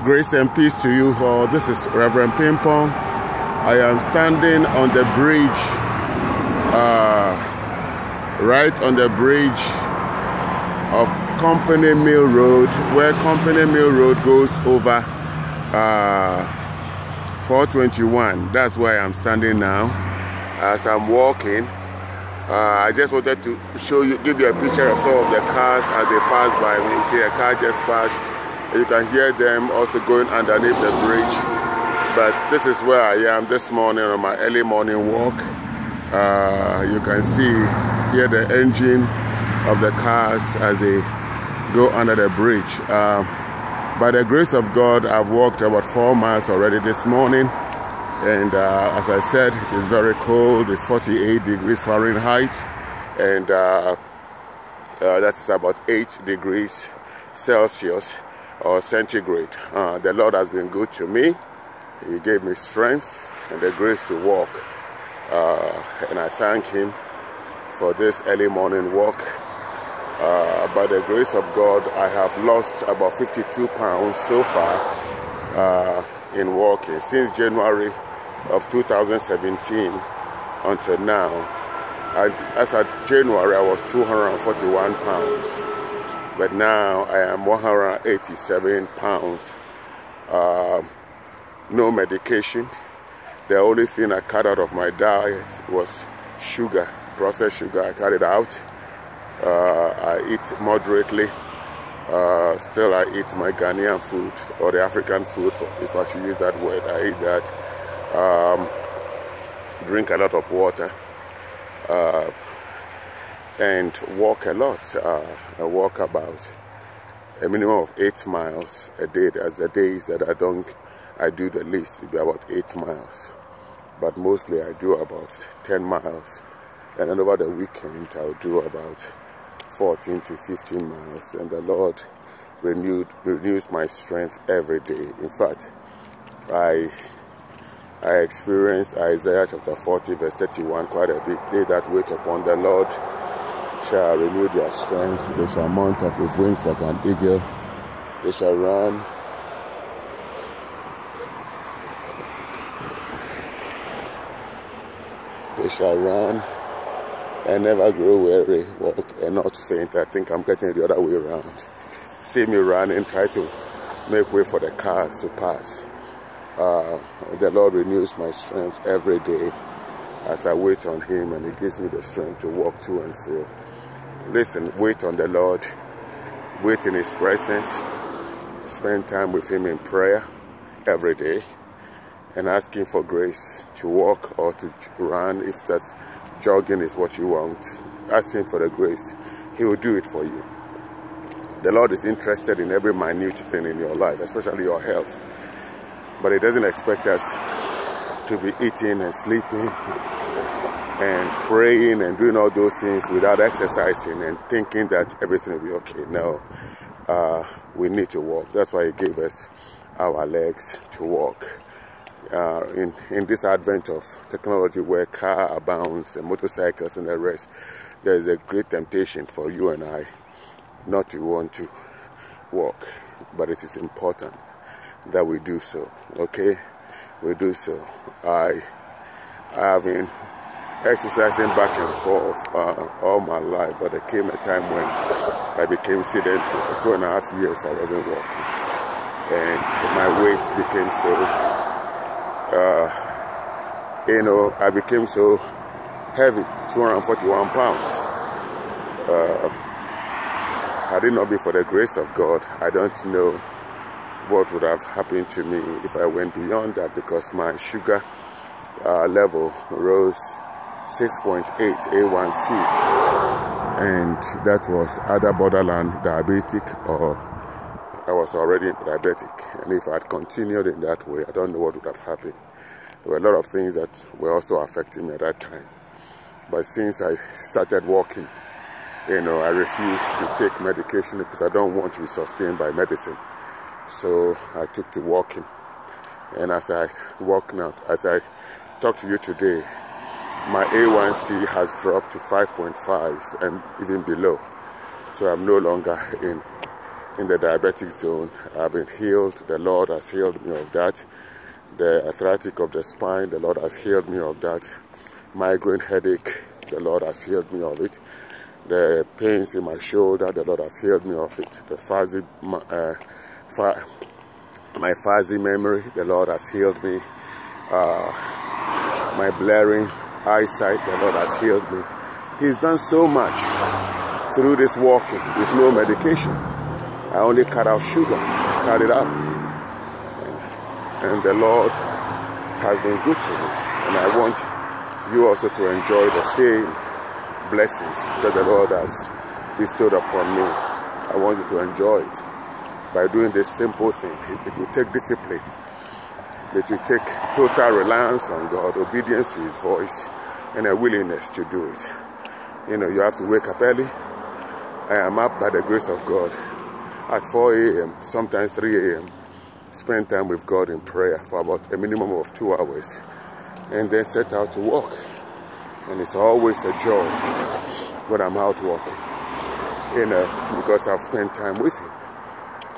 Grace and peace to you all. This is Reverend Pimpong. I am standing on the bridge, right on the bridge of Company Mill Road, where Company Mill Road goes over 421. That's where I'm standing now as I'm walking. I just wanted to show you, give you a picture of some of the cars as they pass by me. You see a car just passed. You can hear them also going underneath the bridge. But this is where I am this morning on my early morning walk. You can see, hear the engine of the cars as they go under the bridge. By the grace of God, I've walked about 4 miles already this morning. And as I said, it is very cold. It's 48 degrees Fahrenheit. And that is about 8 degrees Celsius or centigrade. The Lord has been good to me. He gave me strength and the grace to walk. And I thank Him for this early morning walk. By the grace of God, I have lost about 52 pounds so far in walking since January of 2017 until now. As at January, I was 241 pounds, but now I am 187 pounds. No medication. The only thing I cut out of my diet was sugar, processed sugar. I cut it out. I eat moderately. Still, I eat my Ghanaian food, or the African food, if I should use that word. I eat that. Drink a lot of water. And walk a lot. I walk about a minimum of 8 miles a day. As the days that I do the least, it will be about 8 miles. But mostly I do about 10 miles. And then over the weekend, I'll do about 14 to 15 miles. And the Lord renews my strength every day. In fact, I experienced Isaiah chapter 40 verse 31 quite a bit. They that wait upon the Lord shall renew their strength. They shall mount up with wings like an eagle. They shall run. They shall run and never grow weary, walk and not faint. I think I'm getting the other way around. See me run and try to make way for the cars to pass. The Lord renews my strength every day as I wait on Him, and He gives me the strength to walk to and fro. Listen, wait on the Lord, wait in His presence, spend time with Him in prayer every day, and ask Him for grace to walk or to run. If that's jogging is what you want, ask Him for the grace. He will do it for you. The Lord is interested in every minute thing in your life, especially your health. But He doesn't expect us to be eating and sleeping and praying and doing all those things without exercising and thinking that everything will be okay. No, we need to walk. That's why He gave us our legs to walk. In this advent of technology where car abounds and motorcycles and the rest, there is a great temptation for you and I not to want to walk. But it is important that we do so, okay? We do so. I have been exercising back and forth all my life, but there came a time when I became sedentary. For 2.5 years I wasn't walking, and my weight became so, I became so heavy, 241 pounds. Had it not been for the grace of God, I don't know what would have happened to me if I went beyond that, because my sugar level rose 6.8 A1C, and that was either borderline diabetic or I was already diabetic. And if I had continued in that way, I don't know what would have happened. There were a lot of things that were also affecting me at that time. But since I started walking, I refused to take medication because I don't want to be sustained by medicine. So I took to walking, and as I walk now, as I talk to you today, my A1C has dropped to 5.5 and even below. So I'm no longer in in the diabetic zone. I've been healed. The Lord has healed me of that. The arthritic of the spine, the Lord has healed me of that. Migraine headache, the Lord has healed me of it. The pains in my shoulder, the Lord has healed me of it. The fuzzy, my fuzzy memory, the Lord has healed me. My blaring eyesight, the Lord has healed me. He's done so much through this walking with no medication. I only cut out sugar, cut it out. And the Lord has been good to me. And I want you also to enjoy the same blessings that the Lord has bestowed upon me. I want you to enjoy it by doing this simple thing. It will take discipline. It will take total reliance on God, obedience to His voice, and a willingness to do it. You know, you have to wake up early. I am up by the grace of God at 4 a.m., sometimes 3 a.m. Spend time with God in prayer for about a minimum of 2 hours, and then set out to walk. And it's always a joy when I'm out walking, you know, because I've spent time with Him.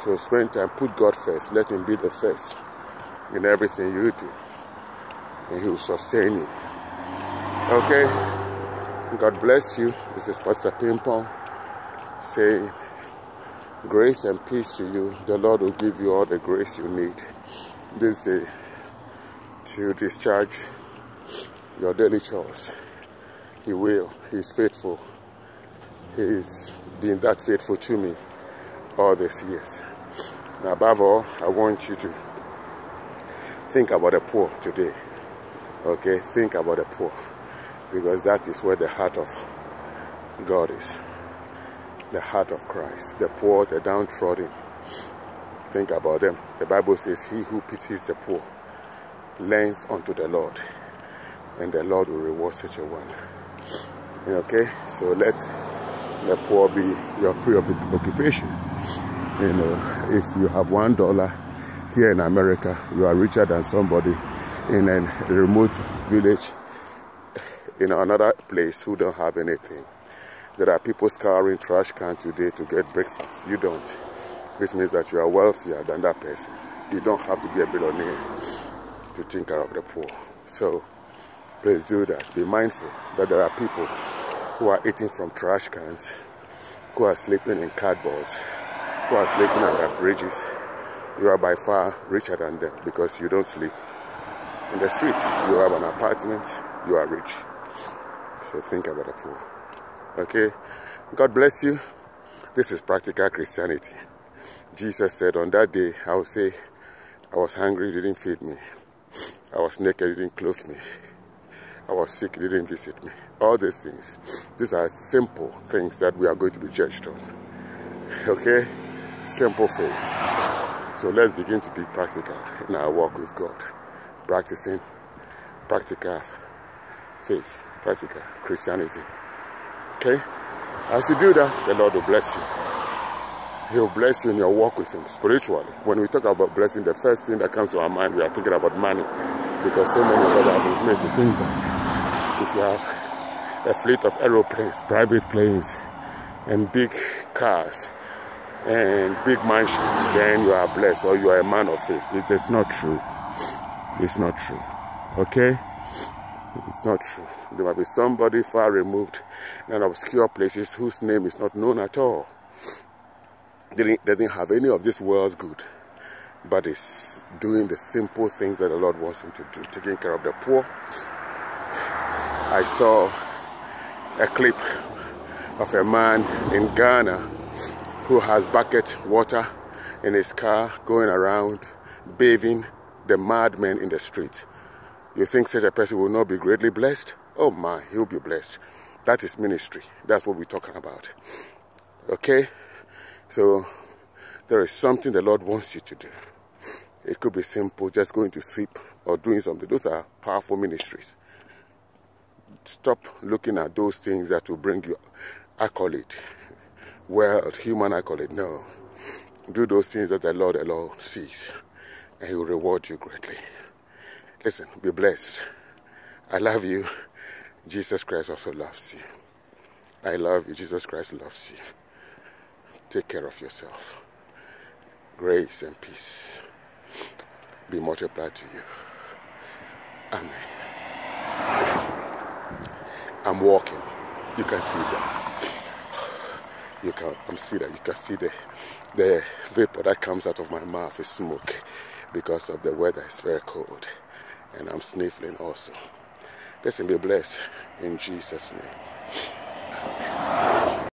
So spend time, put God first, let Him be the first in everything you do, and He will sustain you. Okay? God bless you. This is Pastor Pimpong saying grace and peace to you. The Lord will give you all the grace you need this day to discharge your daily chores. He will. He's faithful. He's been that faithful to me all these years. Now, above all, I want you to think about the poor today. Okay? Think about the poor, because that is where the heart of God is. The heart of Christ. The poor, the downtrodden. Think about them. The Bible says, he who pities the poor lends unto the Lord, and the Lord will reward such a one. Okay? So let the poor be your preoccupation. You know, if you have $1 here in America, you are richer than somebody in a remote village in another place who don't have anything. There are people scouring trash cans today to get breakfast. You don't, which means that you are wealthier than that person. You don't have to be a billionaire to take care of the poor. So please do that. Be mindful that there are people who are eating from trash cans, who are sleeping in cardboards, who are sleeping under bridges. You are by far richer than them because you don't sleep in the street. You have an apartment, you are rich. So think about the poor. Okay? God bless you. This is practical Christianity. Jesus said, on that day, I will say, I was hungry, you didn't feed me. I was naked, you didn't clothe me. I was sick, you didn't visit me. All these things. These are simple things that we are going to be judged on. Okay? Simple faith. So let's begin to be practical in our walk with God. Practicing practical faith. Practical Christianity. Okay? As you do that, the Lord will bless you. He'll bless you in your walk with Him spiritually. When we talk about blessing, the first thing that comes to our mind, we are thinking about money. Because so many of us have been made to think that if you have a fleet of aeroplanes, private planes, and big cars, and big mansions, then you are blessed or you are a man of faith. It is not true. It's not true. Okay? It's not true. There might be somebody far removed in obscure places whose name is not known at all. Doesn't have any of this world's good, but is doing the simple things that the Lord wants him to do, taking care of the poor. I saw a clip of a man in Ghana who has bucket water in his car going around bathing the madmen in the street. You think such a person will not be greatly blessed? Oh my, he'll be blessed. That is ministry. That's what we're talking about. Okay? So, there is something the Lord wants you to do. It could be simple, just going to sleep or doing something. Those are powerful ministries. Stop looking at those things that will bring you accolade, wealth, human accolade. No. Do those things that the Lord alone sees, and He will reward you greatly. Listen, be blessed. I love you. Jesus Christ also loves you. I love you. Jesus Christ loves you. Take care of yourself. grace and peace be multiplied to you. Amen. I'm walking. You can see that. I'm see that. You can see the vapor that comes out of my mouth is smoke because of the weather is very cold. And I'm sniffling also. Listen, be blessed in Jesus' name.